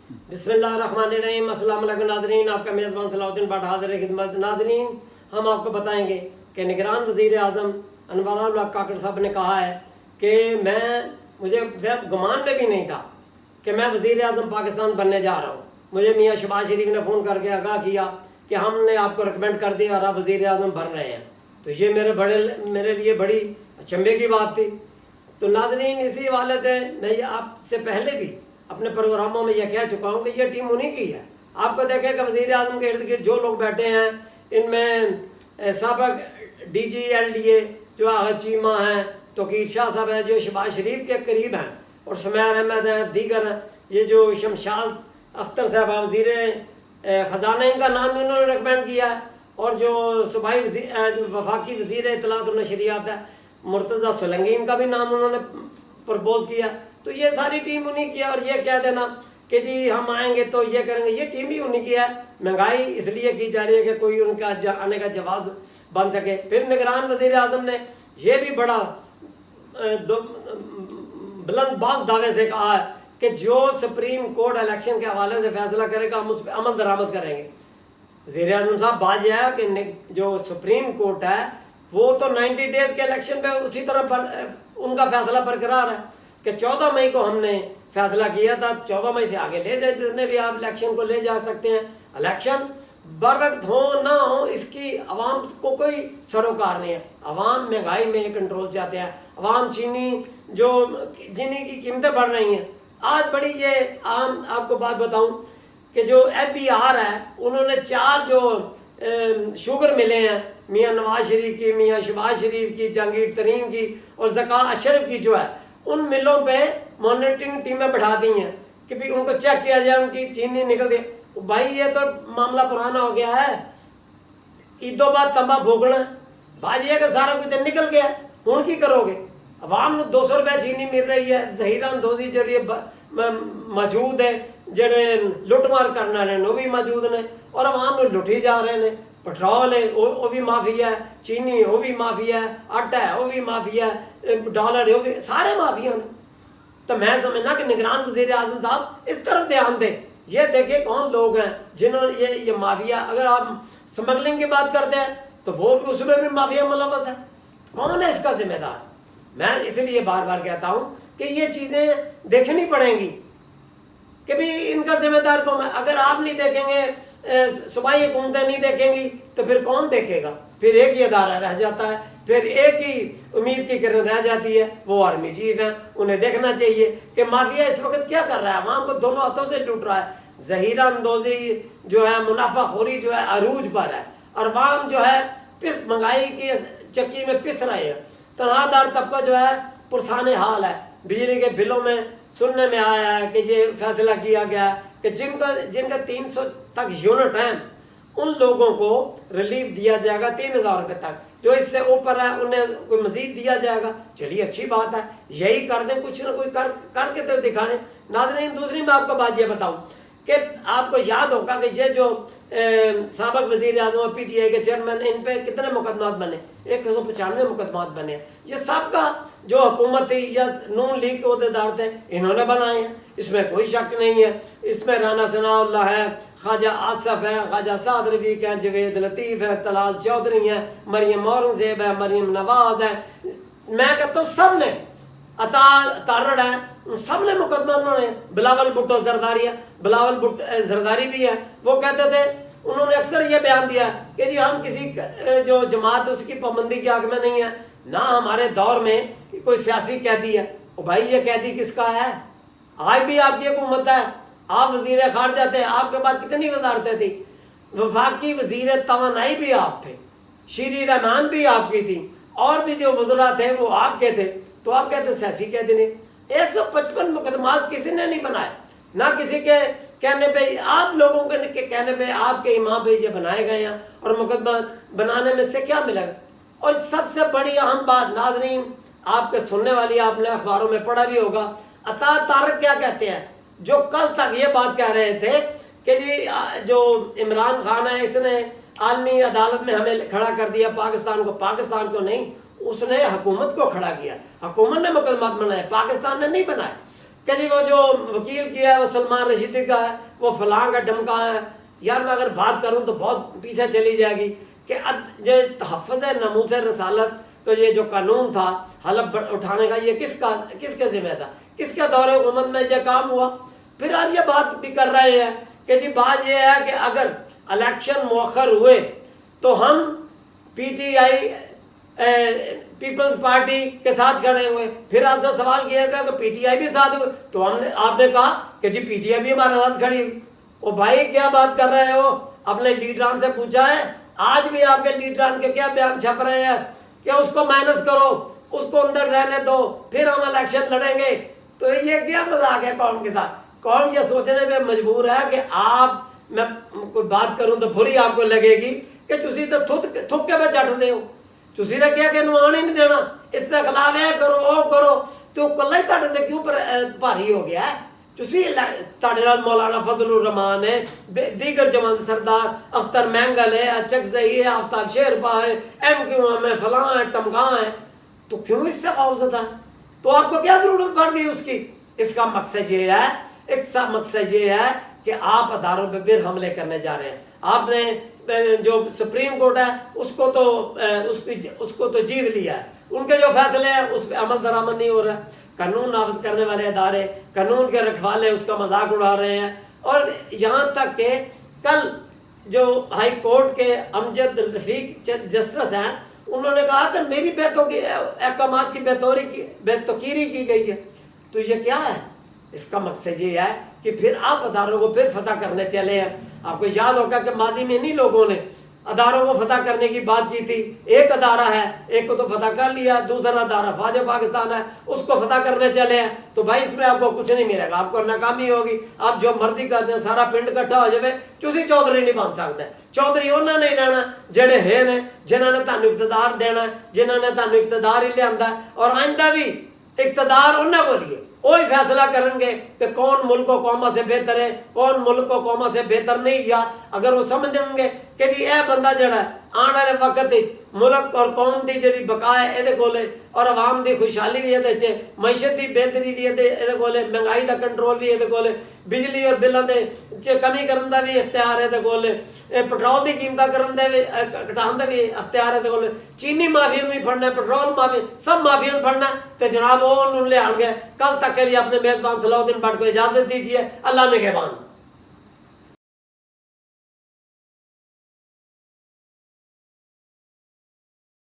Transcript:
بسم اللہ الرحمن الرحیم۔ السلام علیکم ناظرین، آپ کا میزبان صلاح الدین بٹ حاضر خدمت۔ ناظرین، ہم آپ کو بتائیں گے کہ نگران وزیر اعظم انور اللہ کاکڑ صاحب نے کہا ہے کہ مجھے گمان میں بھی نہیں تھا کہ میں وزیر اعظم پاکستان بننے جا رہا ہوں۔ مجھے میاں شہباز شریف نے فون کر کے آگاہ کیا کہ ہم نے آپ کو ریکمینڈ کر دیا اور آپ وزیر اعظم بن رہے ہیں، تو یہ میرے لیے بڑی اچنبھے کی بات تھی۔ تو ناظرین، اسی حوالے سے میں یہ آپ سے پہلے بھی اپنے پروگراموں میں یہ کہہ چکا ہوں کہ یہ ٹیم انہی کی ہے۔ آپ کو دیکھیں کہ وزیر اعظم کے ارد گرد جو لوگ بیٹھے ہیں، ان میں سابق D G L D A جو آغا چیمہ ہیں، توقیر شاہ صاحب ہیں جو شہباز شریف کے قریب ہیں، اور سمیر احمد ہیں، دیگر ہیں، یہ جو شمشاد اختر صاحب وزیر خزانہ، ان کا نام انہوں نے ریکمینڈ کیا ہے، اور جو صوبائی وفاقی وزیر اطلاعات و نشریات ہے مرتضیٰ سولنگی، ان کا بھی نام انہوں نے پرپوز کیا۔ تو یہ ساری ٹیم انہی کی ہے، اور یہ کہہ دینا کہ جی ہم آئیں گے تو یہ کریں گے، یہ ٹیم بھی انہی کی ہے۔ مہنگائی اس لیے کی جا رہی ہے کہ کوئی ان کا آنے کا جواب بن سکے۔ پھر نگران وزیر اعظم نے یہ بھی بڑا بلند باز دعوے سے کہا ہے کہ جو سپریم کورٹ الیکشن کے حوالے سے فیصلہ کرے گا ہم اس پہ عمل درآمد کریں گے۔ وزیر اعظم صاحب بات یہ ہے کہ جو سپریم کورٹ ہے وہ تو 90 ڈیز کے الیکشن پہ اسی طرح ان کا فیصلہ برقرار ہے کہ 14 مئی کو ہم نے فیصلہ کیا تھا، 14 مئی سے آگے لے جائیں جتنے بھی آپ الیکشن کو لے جا سکتے ہیں۔ الیکشن بر وقت ہو نہ ہو اس کی عوام کو کوئی سروکار نہیں ہے۔ عوام مہنگائی میں کنٹرول چاہتے ہیں، عوام چینی کی قیمتیں بڑھ رہی ہیں۔ آج بڑی یہ عام آپ کو بات بتاؤں کہ جو ایف بی آر ہے انہوں نے 4 جو شوگر ملے ہیں، میاں نواز شریف کی، میاں شہباز شریف کی، جہانگیر ترین کی اور ذکا اشرف کی، جو ہے ان ملوں پہ مانیٹرنگ ٹیمیں بٹھا دی ہیں کہ بھی ان کو چیک کیا جائے، ان کی چینی نکل گئی۔ بھائی یہ تو معاملہ پرانا ہو گیا ہے، عیدوں بعد تمبا بھوگنا بات یہ ہے کہ سارا کچھ نکل گیا، ہوں کی کرو گے؟ عوام نے 200 روپے چینی مل رہی ہے، ظہیرہ اندوزی جڑی موجود ہے، جڑے لٹ مار کرنے والے وہ بھی موجود نے، اور عوام نے لٹھی جا رہے ہیں۔ پٹرول ہے وہ بھی مافیا ہے، چینی وہ بھی مافیا ہے، آٹا ہے وہ بھی مافیا ہے، ڈالر ہے وہ بھی، سارے مافیا ہیں۔ تو میں سمجھنا کہ نگران وزیر اعظم صاحب اس طرف دھیان دیں، یہ دیکھیں کون لوگ ہیں جنہوں نے یہ مافیا، اگر آپ سمگلنگ کی بات کرتے ہیں تو وہ بھی اس میں بھی مافیا ملوث ہے، کون ہے اس کا ذمہ دار؟ میں اس لیے بار بار کہتا ہوں کہ یہ چیزیں دیکھنی پڑیں گی کہ بھی ان کا ذمہ دار کون ہے۔ اگر آپ نہیں دیکھیں گے، صوبائی حکومتیں نہیں دیکھیں گی تو پھر کون دیکھے گا؟ پھر ایک ہی ادارہ رہ جاتا ہے، پھر ایک ہی امید کی کرن رہ جاتی ہے، وہ آرمی چیف ہیں۔ انہیں دیکھنا چاہیے کہ مافیا اس وقت کیا کر رہا ہے، عوام کو دونوں ہاتھوں سے لوٹ رہا ہے۔ ظہیرہ اندوزی جو ہے، منافع خوری جو ہے عروج پر ہے، اور عوام جو ہے مہنگائی کی چکی میں پس رہے ہیں۔ تنہا دار طبقہ جو ہے پرسان حال ہے۔ بجلی کے بلوں میں سننے میں آیا ہے کہ یہ فیصلہ کیا گیا ہے کہ جن کا 300 تک یونٹ ہیں ان لوگوں کو ریلیف دیا جائے گا 3000 روپے تک، جو اس سے اوپر ہے انہیں کوئی مزید دیا جائے گا۔ چلیے اچھی بات ہے، یہی کر دیں، کچھ نہ کچھ کر کے تو دکھائیں۔ ناظرین، دوسری میں آپ کو بات یہ بتاؤں کہ آپ کو یاد ہوگا کہ یہ جو سابق وزیر اعظم اور پی ٹی آئی کے چیئرمین، ان پہ کتنے مقدمات بنے؟ 195 مقدمات بنے۔ یہ سب کا جو حکومت تھی یا نون لیگ کے عہدیدار تھے انہوں نے بنائے ہیں، اس میں کوئی شک نہیں ہے۔ اس میں رانا ثناء اللہ ہے، خواجہ آصف ہے، خواجہ سعد رفیق ہیں، جوید لطیف ہے، طلال چودھری ہیں، مریم اورنگزیب ہے، مریم نواز ہے۔ میں کہتا ہوں سب نے، عطا تارڑ ہے، سب نے مقدمہ بنائے۔ بلاول بھٹو زرداری ہے، بلاول زرداری بھی ہے، وہ کہتے تھے، انہوں نے اکثر یہ بیان دیا کہ جی ہم کسی جو جماعت اس کی پابندی کے حق میں نہیں ہے، نہ ہمارے دور میں کوئی سیاسی قیدی ہے۔ بھائی یہ قیدی کس کا ہے؟ آج بھی آپ کی حکومت ہے، آپ وزیر خارجہ تھے، آپ کے پاس کتنی وزارتیں تھیں؟ وفاقی وزیر توانائی بھی آپ تھے، شیری رحمان بھی آپ کی تھی، اور بھی جو وزراء تھے وہ آپ کے تھے، تو آپ کہتے ہیں سیاسی قیدی نہیں۔ 155 مقدمات کسی نے نہیں بنائے، نہ کسی کے کہنے پہ، آپ لوگوں کے کہنے پہ، آپ کے امام پہ یہ بنائے گئے ہیں، اور مقدمہ بنانے میں سے کیا ملے گا؟ اور سب سے بڑی اہم بات ناظرین، آپ کے سننے والی، آپ نے اخباروں میں پڑھا بھی ہوگا، عطا طارق کیا کہتے ہیں، جو کل تک یہ بات کہہ رہے تھے کہ جی جو عمران خان ہے اس نے عالمی عدالت میں ہمیں کھڑا کر دیا، پاکستان کو نہیں، اس نے حکومت کو کھڑا کیا، حکومت نے مقدمات بنائے، پاکستان نے نہیں بنائے۔ کہ جی وہ جو وکیل کیا ہے وہ سلمان رشیدی کا ہے، وہ فلاں کا ڈھمکا ہے. یار میں اگر بات کروں تو بہت پیچھے چلی جائے گی کہ جو تحفظ ناموس رسالت تو یہ جو قانون تھا حلف اٹھانے کا، یہ کس کے ذمہ تھا؟ کس کے دور حکومت میں یہ کام ہوا؟ پھر آپ یہ بات بھی کر رہے ہیں کہ جی بات یہ ہے کہ اگر الیکشن مؤخر ہوئے تو ہم P T I Peoples Party کے ساتھ کھڑے ہوئے. پھر آپ سے سوال کیا گیا کہ پی ٹی آئی بھی ساتھ ہوئے، تو آپ نے کہا کہ جی پی ٹی آئی بھی ہمارے ساتھ کھڑی ہوئی. او بھائی کیا بات کر رہے ہو؟ اپنے لیڈران سے پوچھا ہے؟ آج بھی آپ کے لیڈران کے کیا بیان چھپ رہے ہیں کہ اس کو مائنس کرو، اس کو اندر رہنے دو، پھر ہم الیکشن لڑیں گے. تو یہ کیا مذاق ہے قوم کے ساتھ؟ قوم یہ سوچنے پہ مجبور ہے کہ آپ، میں کوئی بات کروں تو بری آپ کو لگے گی کہ تسی تو تھک کے پہ چٹ دے ہو، تسی تو کیا کہ نوان ہی نہیں دینا، استخلاف ہے کرو او کرو، تو کلا ہی تڑ دے کیوں پر بھاری ہو گیا ہے؟ تسی تاڑے نال مولانا فضل الرحمان ہے، دیگر جماعت سردار اختر مینگل ہے، اچک زئی ہے، آفتاب شیرپا ہے، ایم کیو ایم ہے، فلاں ہے، ٹمکاں ہے، تو کیوں اس سے خوف زدہ ہے؟ تو آپ کو کیا ضرورت پڑ گئی اس کی؟ اس کا مقصد یہ ہے، مقصد یہ ہے کہ آپ اداروں پہ پھر حملے کرنے جا رہے ہیں. آپ نے جو سپریم کورٹ ہے اس کو تو جیت لیا ہے، ان کے جو فیصلے ہیں اس پہ عمل درآمد نہیں ہو رہا. قانون نافذ کرنے والے ادارے، قانون کے رکھوالے اس کا مذاق اڑا رہے ہیں. اور یہاں تک کہ کل جو ہائی کورٹ کے امجد رفیق جسٹس ہیں، انہوں نے کہا کہ میری احکامات کی بے توقیری کی گئی ہے. تو یہ کیا ہے؟ اس کا مقصد یہ ہے کہ پھر آپ اداروں کو پھر فتح کرنے چلے ہیں. آپ کو یاد ہوگا کہ ماضی میں انہی لوگوں نے اداروں کو فتح کرنے کی بات کی تھی. ایک ادارہ ہے، ایک کو تو فتح کر لیا، دوسرا ادارہ فوج پاکستان ہے، اس کو فتح کرنے چلے ہیں. تو بھائی اس میں آپ کو کچھ نہیں ملے گا، آپ کو ناکامی ہوگی. آپ جو مرضی کر دیں، سارا پنڈ اکٹھا ہو جائے، تسی چودھری نہیں بن سکتے. چودھری انہوں نے لینا جڑے ہیں نے، جنہوں نے تانوں اقتدار دینا ہے، جنہوں نے تانوں اقتدار ہی لیا، اور آئندہ بھی اقتدار انہوں کو لیے وہی فیصلہ کریں گے کہ کون ملک و قوما سے بہتر ہے، کون ملک و قوما سے بہتر نہیں. یا اگر وہ سمجھیں گے کہ جی اے بندہ جڑا ہے آنے والے وقت ملک اور قوم دی جڑی بقا ہے یہ کولے، اور عوام دی خوشحالی بھی یہ، معیشت دی بہتری بھی یہ کولے، مہنگائی دا کنٹرول بھی یہ کولے، بجلی اور بلاں دے کمی کرن دا بھی اختیار ہے کولے، پٹرول دی قیمتاں کرن دے گھٹان دا بھی اختیار ہے کولے، چینی مافیا بھی پڑھنا ہے، پٹرول مافیا، سب مافیا پڑھنا ہے. تو جناب وہ انہوں لے آن گے. کل تک کے لیے اپنے میزبان صلاح الدین بٹ کو اجازت دیجیے. اللہ نگہبان.